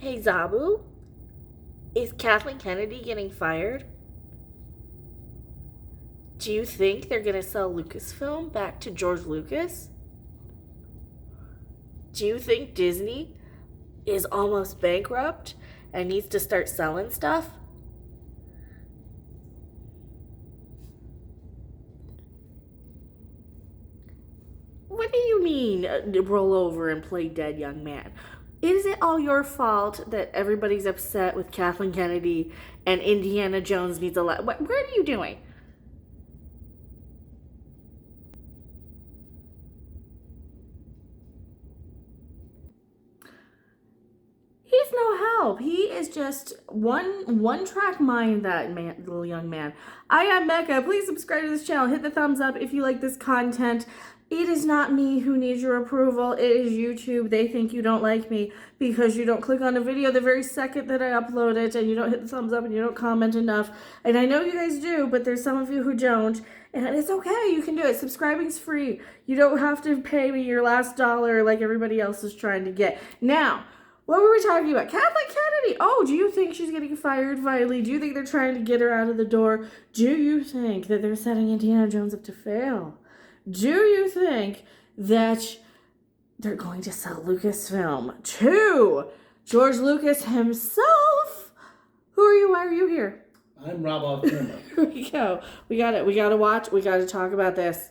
Hey Zabu, is Kathleen Kennedy getting fired? Do you think they're gonna sell Lucasfilm back to George Lucas? Do you think Disney is almost bankrupt and needs to start selling stuff? What do you mean, roll over and play dead, young man? Is it all your fault that everybody's upset with Kathleen Kennedy and Indiana Jones needs a lot? What are you doing? He's no help. He is just one track mind, that man, little young man. I am Becca. Please subscribe to this channel. Hit the thumbs up if you like this content. It is not me who needs your approval. It is YouTube. They think you don't like me because you don't click on a video the very second that I upload it, and you don't hit the thumbs up, and you don't comment enough. And I know you guys do, but there's some of you who don't. And it's okay. You can do it. Subscribing's free. You don't have to pay me your last dollar like everybody else is trying to get. Now, what were we talking about? Kathleen Kennedy. Oh, do you think she's getting fired finally? Do you think they're trying to get her out of the door? Do you think that they're setting Indiana Jones up to fail? Do you think that they're going to sell Lucasfilm to George Lucas himself? Who are you? Why are you here? I'm Rob off camera. Here we go. We got it. We got to watch. We got to talk about this.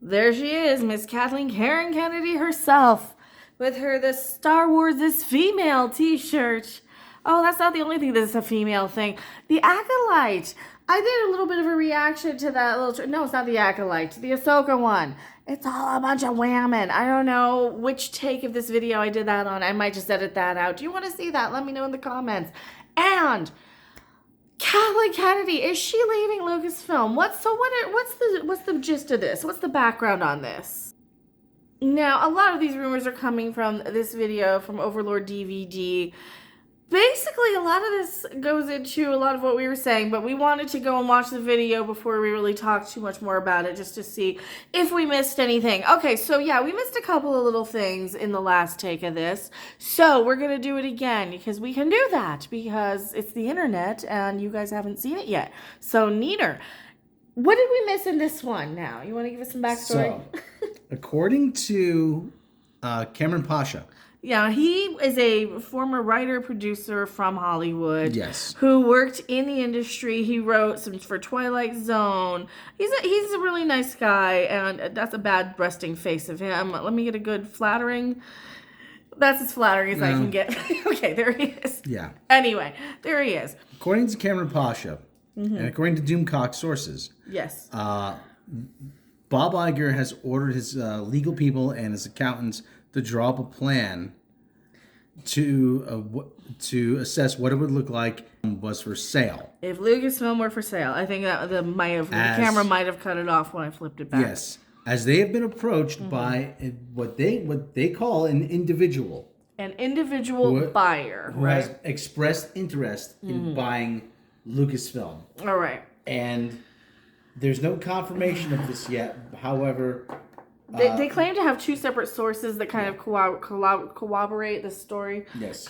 There she is, Miss Kathleen Kennedy herself. With her, the Star Wars is female t-shirt. Oh, that's not the only thing that's a female thing. The Acolyte. I did a little bit of a reaction to that little... No, it's not the Acolyte. The Ahsoka one. It's all a bunch of women. I don't know which take of this video I did that on. I might just edit that out. Do you want to see that? Let me know in the comments. And Kathleen Kennedy, is she leaving Lucasfilm? What's the gist of this? What's the background on this? Now, a lot of these rumors are coming from this video from Overlord DVD. Basically, a lot of this goes into a lot of what we were saying, but we wanted to go and watch the video before we really talked too much more about it, just to see if we missed anything. Okay, so yeah, we missed a couple of little things in the last take of this, so we're going to do it again, because we can do that, because it's the internet, and you guys haven't seen it yet. So, neater. What did we miss in this one now? You want to give us some backstory? So, according to Cameron Pasha. Yeah, he is a former writer-producer from Hollywood. Yes. Who worked in the industry. He wrote some for Twilight Zone. He's a really nice guy, and that's a bad resting face of him. Let me get a good flattering... That's as flattering as I can get. Okay, there he is. Yeah. Anyway, there he is. According to Cameron Pasha, and according to Doomcock sources, yes, Bob Iger has ordered his legal people and his accountants to draw up a plan to assess what it would look like was for sale. If Lucasfilm were for sale, I think that the camera might have cut it off when I flipped it back. Yes, as they have been approached by what they call an individual. An individual buyer who has expressed interest in buying Lucasfilm. All right. And there's no confirmation of this yet. However, they claim to have two separate sources that kind of corroborate the story. Yes.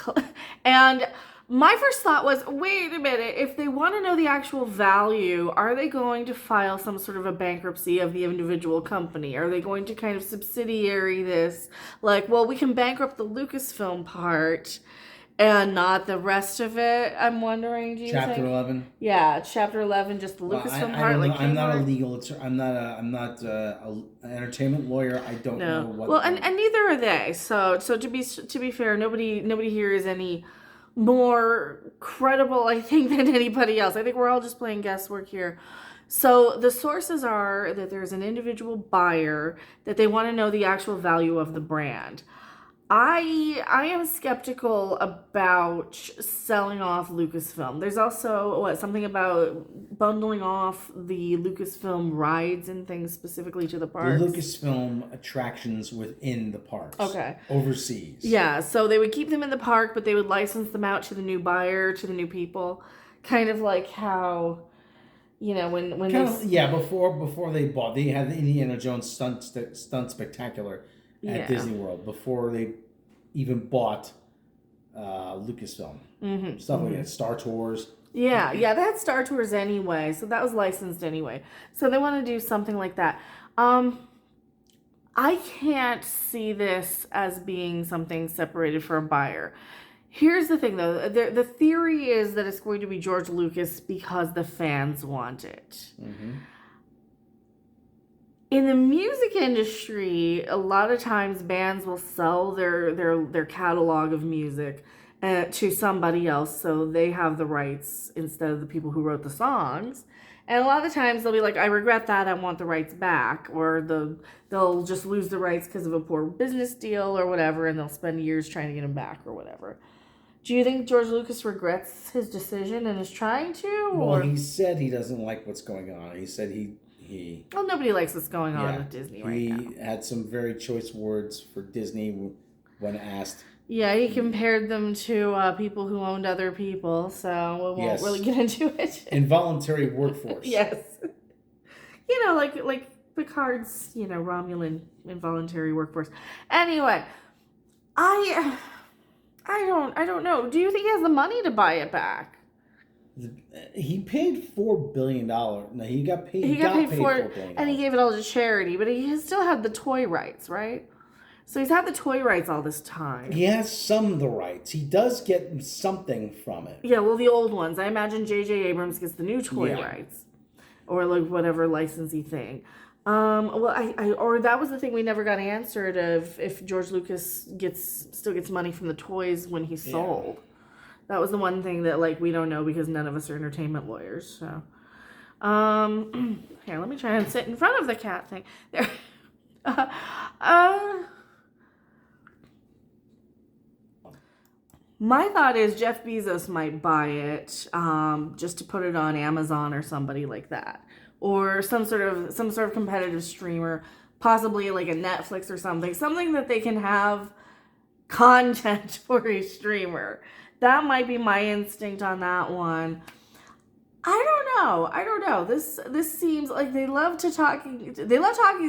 And my first thought was, wait a minute, if they want to know the actual value, are they going to file some sort of a bankruptcy of the individual company? Are they going to kind of subsidiary this? Like, well, we can bankrupt the Lucasfilm part and not the rest of it. I'm wondering, do you think? Chapter 11. Yeah, Chapter 11, just the Lucasfilm part. I'm not a legal. I'm not an entertainment lawyer. I don't know what. Well, and neither are they. So to be fair, nobody here is any more credible, I think, than anybody else. I think we're all just playing guesswork here. So the sources are that there's an individual buyer, that they want to know the actual value of the brand. I am skeptical about selling off Lucasfilm. There's also something about bundling off the Lucasfilm rides and things specifically to the parks. The Lucasfilm attractions within the parks. Okay. Overseas. Yeah, so they would keep them in the park, but they would license them out to the new buyer, to the new people. Kind of like how, you know, when before they bought, they had the Indiana Jones stunt spectacular at Disney World before they even bought Lucasfilm. Stuff like that. Star Tours. Yeah, they had Star Tours anyway, so that was licensed anyway. So they want to do something like that. I can't see this as being something separated for a buyer. Here's the thing, though. The theory is that it's going to be George Lucas because the fans want it. In the music industry, a lot of times bands will sell their catalog of music to somebody else, so they have the rights instead of the people who wrote the songs. And a lot of the times they'll be like, I regret that, I want the rights back. Or they'll just lose the rights because of a poor business deal or whatever, and they'll spend years trying to get them back or whatever. Do you think George Lucas regrets his decision and is trying to? Well, he said he doesn't like what's going on. He said he well, nobody likes what's going on with Disney right now. He had some very choice words for Disney when asked. Yeah, he compared them to people who owned other people, so we won't really get into it. Involuntary workforce. Yes. Like Picard's, Romulan involuntary workforce. Anyway, I don't know. Do you think he has the money to buy it back? He paid $4 billion. No, he got paid. He got paid $4 billion. And he gave it all to charity, but he still had the toy rights, right? So he's had the toy rights all this time. He has some of the rights. He does get something from it. Yeah, well, the old ones. I imagine J.J. Abrams gets the new toy rights, or like whatever licensee thing. Or that was the thing we never got answered of if George Lucas still gets money from the toys when he's sold. That was the one thing that we don't know because none of us are entertainment lawyers. So, here, let me try and sit in front of the cat thing. There. My thought is Jeff Bezos might buy it just to put it on Amazon or somebody like that, or some sort of competitive streamer, possibly like a Netflix or something that they can have content for a streamer. That might be my instinct on that one. I don't know. This seems like they love talking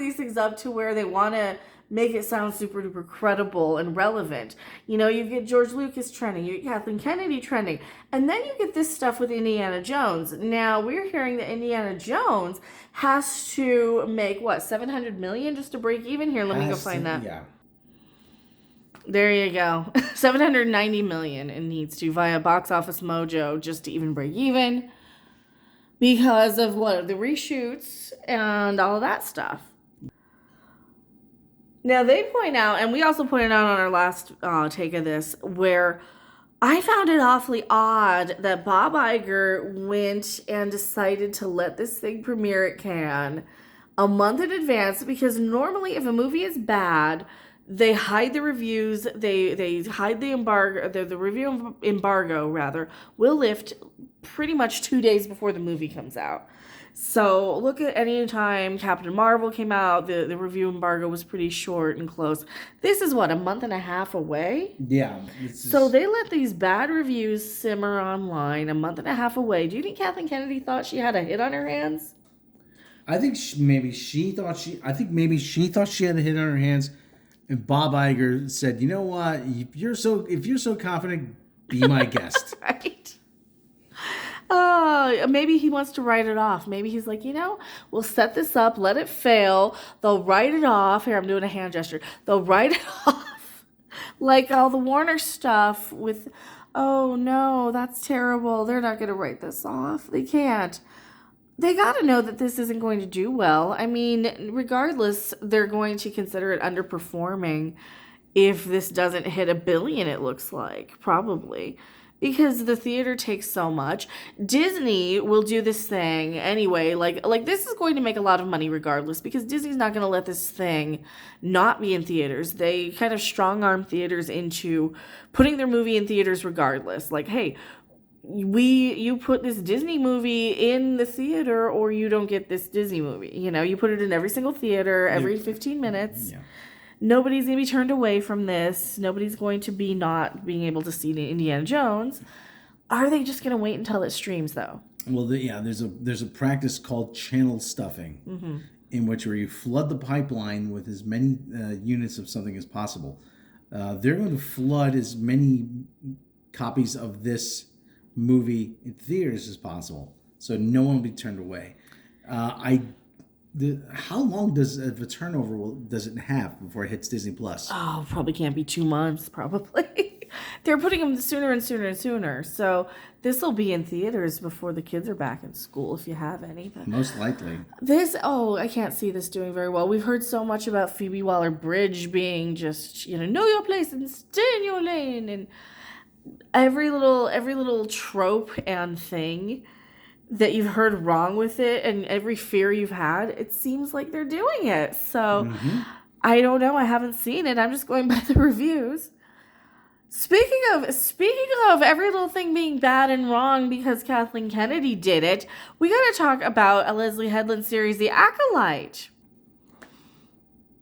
these things up to where they want to make it sound super duper credible and relevant. You get George Lucas trending, you get Kathleen Kennedy trending, and then you get this stuff with Indiana Jones. Now we're hearing that Indiana Jones has to make $700 million just to break even. Here, let me go find that. Yeah. There you go. $790 million it needs to via Box Office Mojo just to even break even because of the reshoots and all of that stuff. Now, they point out, and we also pointed out on our last take of this, where I found it awfully odd that Bob Iger went and decided to let this thing premiere at Cannes a month in advance, because normally if a movie is bad, they hide the reviews, they hide the embargo, the review embargo, rather, will lift pretty much 2 days before the movie comes out. So look at any time Captain Marvel came out, the review embargo was pretty short and close. This is a month and a half away? Yeah. So they let these bad reviews simmer online a month and a half away. Do you think Kathleen Kennedy thought she had a hit on her hands? I think maybe she thought she had a hit on her hands, and Bob Iger said, "You know what? If you're so confident, be my guest." Right. Maybe he wants to write it off. Maybe he's like, we'll set this up, let it fail. They'll write it off. Here, I'm doing a hand gesture. They'll write it off. Like all the Warner stuff with, oh no, that's terrible. They're not going to write this off. They can't. They got to know that this isn't going to do well. I mean, regardless, they're going to consider it underperforming if this doesn't hit $1 billion, it looks like, probably. Because the theater takes so much. Disney will do this thing anyway. Like this is going to make a lot of money regardless, because Disney's not going to let this thing not be in theaters. They kind of strong-arm theaters into putting their movie in theaters regardless. Like, hey, you put this Disney movie in the theater or you don't get this Disney movie. You put it in every single theater every 15 minutes. Yeah. Nobody's going to be turned away from this. Nobody's going to be not being able to see Indiana Jones. Are they just going to wait until it streams, though? Well, there's a practice called channel stuffing, in which where you flood the pipeline with as many units of something as possible. They're going to flood as many copies of this movie in theaters as possible, so no one will be turned away. How long does a turnover does it have before it hits Disney Plus? Oh, probably can't be 2 months, probably. They're putting them sooner and sooner and sooner. So this will be in theaters before the kids are back in school, if you have any. But Most likely. I can't see this doing very well. We've heard so much about Phoebe Waller-Bridge being just, know your place and stay in your lane. And every little trope and thing that you've heard wrong with it and every fear you've had, it seems like they're doing it. So I don't know. I haven't seen it. I'm just going by the reviews. Speaking of every little thing being bad and wrong because Kathleen Kennedy did it, we got to talk about a Leslie Headland series, The Acolyte.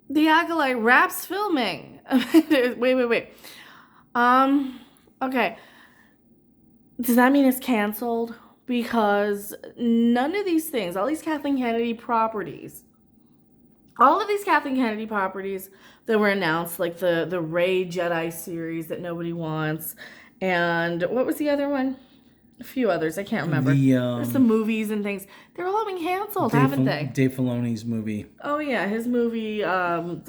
The Acolyte wraps filming. Wait. Okay. Does that mean it's canceled? Because none of these things, all of these Kathleen Kennedy properties that were announced, like the Rey Jedi series that nobody wants, and what was the other one? A few others, I can't remember. There's some movies and things. They're all being canceled, haven't they? Dave Filoni's movie. Oh yeah, his movie. Taika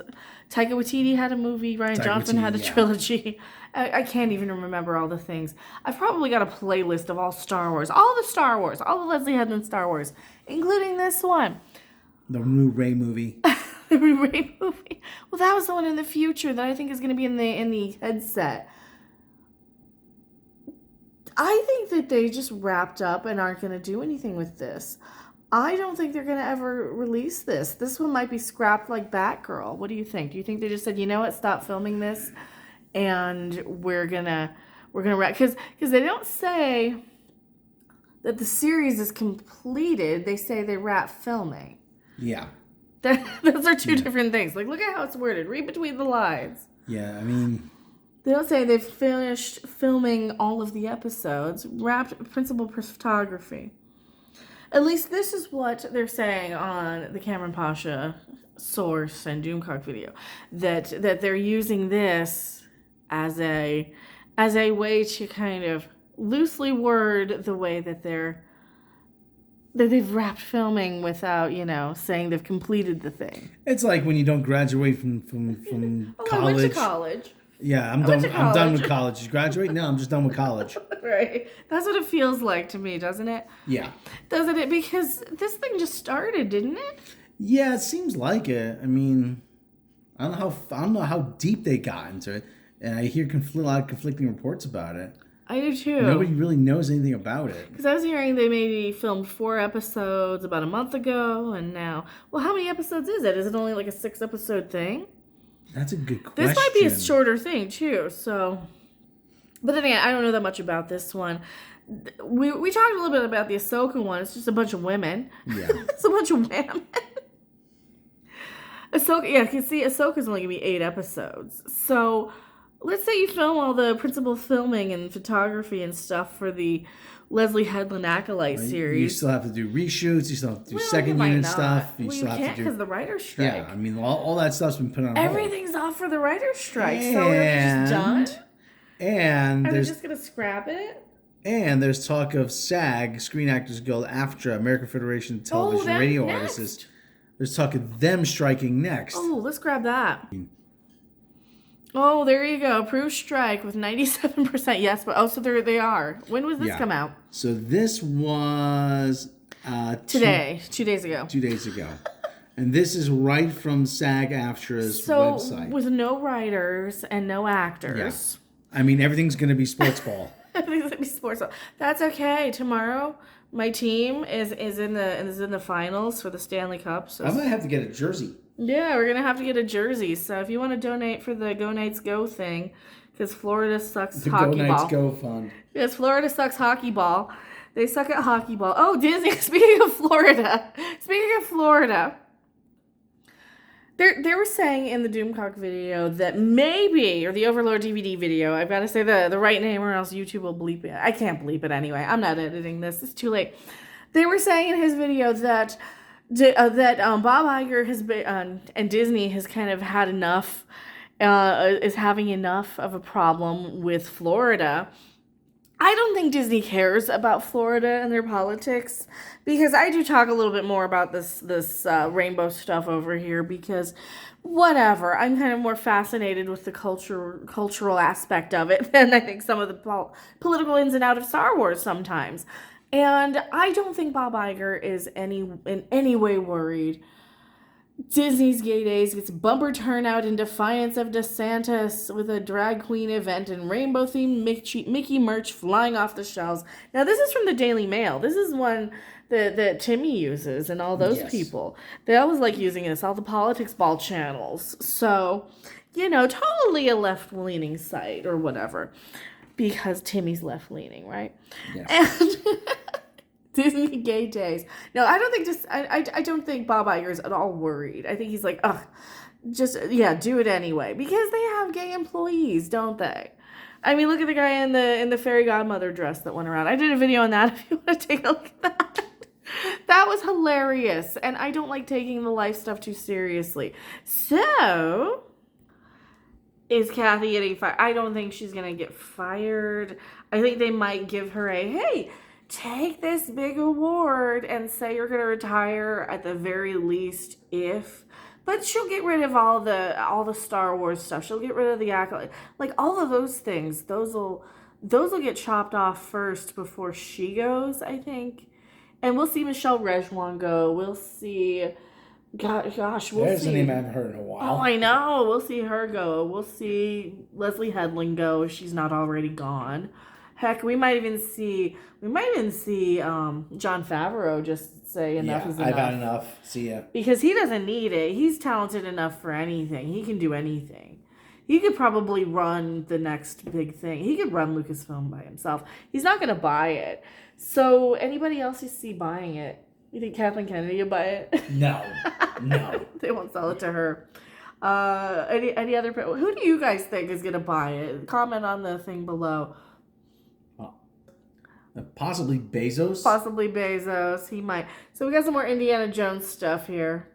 Waititi had a movie. Ryan Johnson had a trilogy. I can't even remember all the things. I've probably got a playlist of all the Leslie Headland Star Wars, including this one. The new Rey movie. The new Rey movie. Well, that was the one in the future that I think is going to be in the headset. I think that they just wrapped up and aren't going to do anything with this. I don't think they're going to ever release this. This one might be scrapped like Batgirl. What do you think? Do you think they just said, you know what, stop filming this, and we're gonna wrap? Because they don't say that the series is completed. They say they wrap filming. Yeah. Those are two different things. Like, look at how it's worded. Read between the lines. Yeah, I mean, they don't say they've finished filming all of the episodes, wrapped principal photography. At least this is what they're saying on the Cameron Pasha source and Doomcock video, that they're using this as a way to kind of loosely word the way that they've wrapped filming without, saying they've completed the thing. It's like when you don't graduate from college. I went to college. Yeah, I'm done with college. You graduate? No, I'm just done with college. Right. That's what it feels like to me, doesn't it? Yeah. Doesn't it? Because this thing just started, didn't it? Yeah, it seems like it. I mean, I don't know how deep they got into it, and I hear a lot of conflicting reports about it. I do too. Nobody really knows anything about it. Because I was hearing they maybe filmed 4 episodes about a month ago, and now, well, how many episodes is it? Is it only like a 6-episode thing? That's a good question. This might be a shorter thing too. So, but then again, I don't know that much about this one. We talked a little bit about the Ahsoka one. It's just a bunch of women. Yeah, it's a bunch of women. Ahsoka, yeah, because see, Ahsoka's only gonna be 8 episodes. So, let's say you film all the principal filming and photography and stuff for the Leslie Headland Acolyte series. You still have to do reshoots. You still have to do second unit stuff. You can't because the writer's strike. Yeah, I mean, all that stuff's been put on hold. Everything's off for the writer's strike. So it's just done? And are they just going to scrap it? And there's talk of SAG, Screen Actors Guild, AFTRA, American Federation of Television and Radio Artists. There's talk of them striking next. Oh, let's grab that. Oh, there you go. Approved strike with 97% yes. But so they are. When was this come out? So this was today, 2 days ago. 2 days ago. And this is right from SAG-AFTRA's website. With no writers and no actors. Yeah. I mean, everything's going to be sports ball. Everything's going to be sports ball. That's okay. Tomorrow, my team is in the finals for the Stanley Cup. So I might have to get a jersey. Yeah, we're going to have to get a jersey. So if you want to donate for the Go Knights Go thing, because Florida sucks hockey ball. The Go Knights Go fund. Yes, Florida sucks hockey ball. They suck at hockey ball. Oh, Disney, speaking of Florida. They were saying in the Doomcock video that maybe, or the Overlord DVD video, I've got to say the right name or else YouTube will bleep it. I can't bleep it anyway. I'm not editing this. It's too late. They were saying in his video that Bob Iger has been, and Disney has kind of had enough, is having enough of a problem with Florida, I don't think Disney cares about Florida and their politics, because I do talk a little bit more about this rainbow stuff over here, because whatever, I'm kind of more fascinated with the cultural aspect of it than I think some of the political ins and out of Star Wars sometimes. And I don't think Bob Iger is in any way worried. Disney's Gay Days gets bumper turnout in defiance of DeSantis with a drag queen event and rainbow themed Mickey merch flying off the shelves. Now, this is from the Daily Mail. This is one that Timmy uses and all those people. They always like using this, all the politics ball channels. So, totally a left-leaning site or whatever, because Timmy's left-leaning, right? Yes. And Disney Gay Days. No, I don't think I don't think Bob Iger is at all worried. I think he's like, do it anyway, because they have gay employees, don't they? I mean, look at the guy in the fairy godmother dress that went around. I did a video on that if you want to take a look at that. That was hilarious, and I don't like taking the life stuff too seriously. So, is Kathy getting fired? I don't think she's gonna get fired. I think they might give her hey, take this big award and say you're going to retire at the very least but she'll get rid of all the Star Wars stuff. She'll get rid of the accolade. Like all of those things, those will get chopped off first before she goes, I think. And we'll see Michelle Rejwan go. We'll see we'll see. There's a name I haven't heard in a while. Oh, I know. We'll see her go. We'll see Leslie Headland go if she's not already gone. Heck, we might even see Jon Favreau just say enough is enough. I've had enough. See ya. Because he doesn't need it. He's talented enough for anything. He can do anything. He could probably run the next big thing. He could run Lucasfilm by himself. He's not going to buy it. So anybody else you see buying it? You think Kathleen Kennedy will buy it? No. They won't sell it to her. Any other? Who do you guys think is going to buy it? Comment on the thing below. Possibly Bezos. Possibly Bezos. He might. So we got some more Indiana Jones stuff here.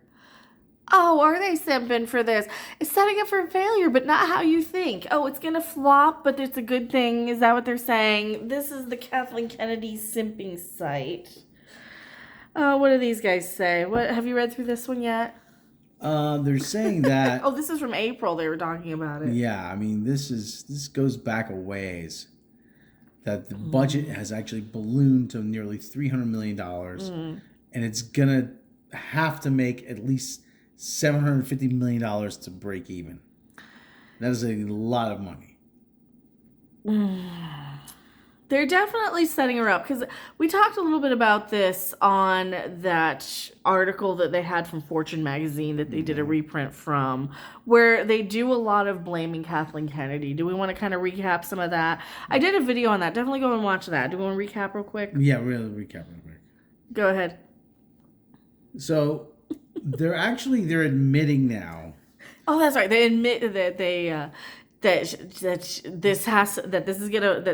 Oh, are they simping for this? It's setting up for failure, but not how you think. Oh, it's going to flop, but it's a good thing. Is that what they're saying? This is the Kathleen Kennedy simping site. What do these guys say? What have you read through this one yet? They're saying that... Oh, this is from April. They were talking about it. Yeah, I mean, this goes back a ways. That the budget has actually ballooned to nearly $300 million. And it's going to have to make at least $750 million to break even. That is a lot of money. They're definitely setting her up, because we talked a little bit about this on that article that they had from Fortune magazine that they did a reprint from, where they do a lot of blaming Kathleen Kennedy. Do we want to kind of recap some of that? I did a video on that. Definitely go and watch that. Do we want to recap real quick? Yeah, we'll recap real quick. Go ahead. So they're admitting now. Oh, that's right. They admit that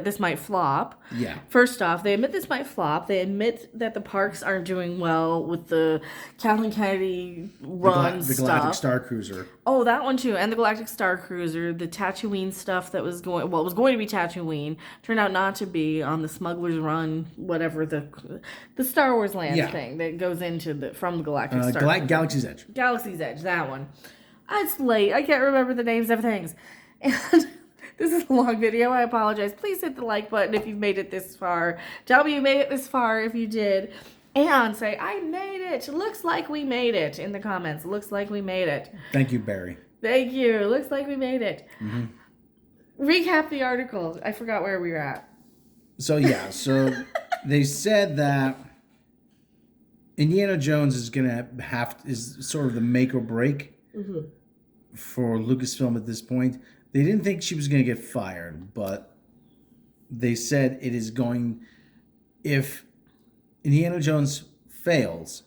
this might flop. Yeah. First off, they admit this might flop. They admit that the parks aren't doing well with the Kathleen Kennedy run the stuff. Galactic Star Cruiser. Oh, that one too, and the Galactic Star Cruiser, the Tatooine stuff that was going. Well, it was going to be Tatooine, turned out not to be on the Smuggler's Run, whatever the Star Wars land thing that goes into from the Galactic Star Cruiser. Galaxy's Edge. Galaxy's Edge, that one. It's late. I can't remember the names of things. And this is a long video. I apologize. Please hit the like button if you've made it this far. Tell me you made it this far if you did. And say, I made it. Looks like we made it in the comments. Looks like we made it. Thank you, Barry. Thank you. Looks like we made it. Recap the article. I forgot where we were at. So they said that Indiana Jones is is sort of the make or break for Lucasfilm at this point. They didn't think she was going to get fired, but they said it is going, if Indiana Jones fails,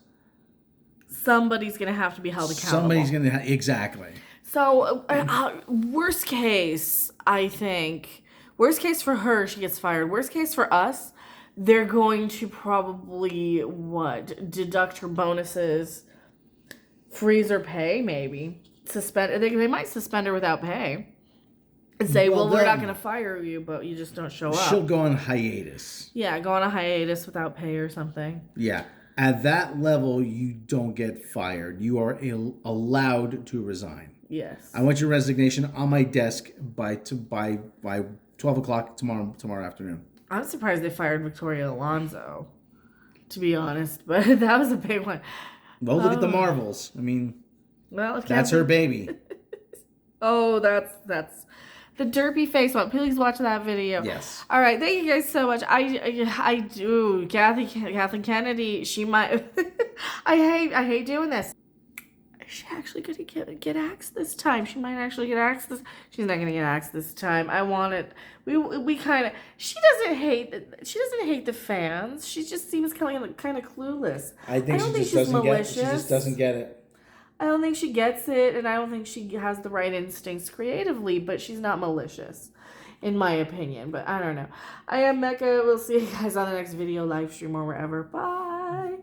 somebody's going to have to be held accountable. Somebody's going to, exactly. So, worst case, I think, worst case for her, she gets fired. Worst case for us, they're going to probably, deduct her bonuses, freeze her pay, maybe. They might suspend her without pay. and say, well, we're they'll- not going to fire you, but you just don't show She'll up. go on hiatus. Yeah, go on a hiatus without pay or something. Yeah. At that level, you don't get fired. You are allowed to resign. Yes. I want your resignation on my desk by 12 o'clock tomorrow afternoon. I'm surprised they fired Victoria Alonso, to be honest, but that was a big one. Well, look at the Marvels. I mean, Well, that's her baby. Oh, that's the derpy face one. Please watch that video. Yes. All right, thank you guys so much. I do. Kathleen Kennedy. She might. I hate doing this. Is she actually gonna get axed this time? She might actually get axed this. She's not gonna get axed this time. I want it. We kind of. She doesn't hate the fans. She just seems kind of clueless. I think don't she think just she's doesn't get. malicious. She just doesn't get it. I don't think she gets it, and I don't think she has the right instincts creatively, but she's not malicious, in my opinion. But I don't know. I am Mecca. We'll see you guys on the next video, live stream, or wherever. Bye.